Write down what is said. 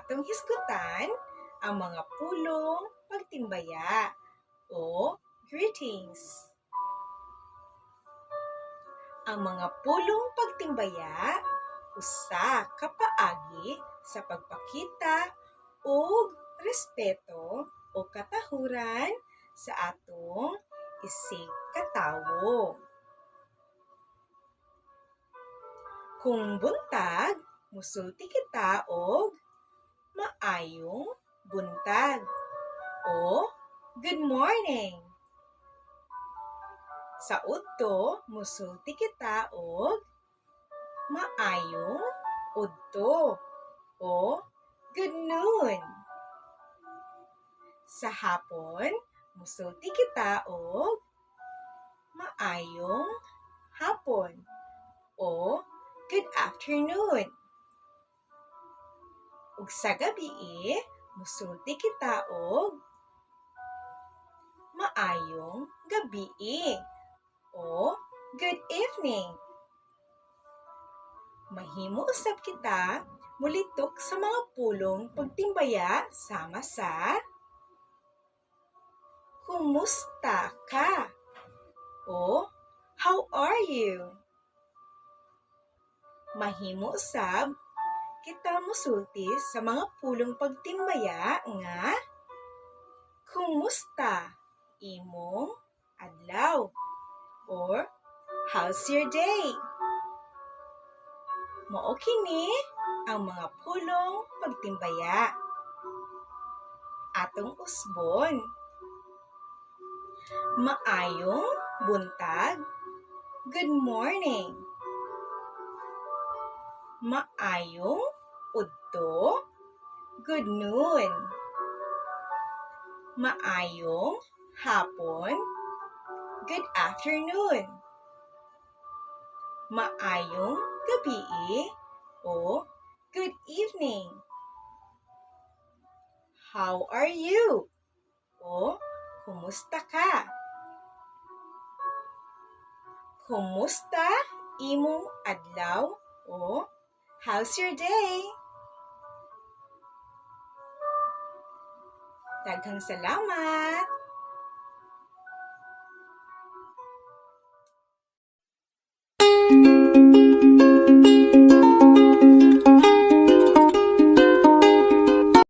atong hisgutan ang mga pulong pagtimbaya o greetings. Ang mga pulong pagtimbaya usa ka paagi sa pagpakita og respeto o katahuran sa atong isig katawo. Kung buntag, musulti kita og maayong buntag o good morning. Sa udto, musulti kita og maayong udto o good noon. Sa hapon, musulti kita og maayong hapon o good afternoon. Ug sa gabi, musulti kita og maayong gabi o good evening. Mahimo usab kita mulitok sa mga pulong pagtimbaya sama sa kumusta ka o how are you? Mahimo usab kita mosulti sa mga pulong pagtimbaya nga kumusta imong adlaw or how's your day? Mao kini ang mga pulong pagtimbaya. Atong usbon. Maayong buntag, good morning. Maayong udto, good noon. Maayong hapon, good afternoon. Maayong gabi o good evening. How are you? O kumusta ka? Kumusta imong adlaw o how's your day? Daghang salamat!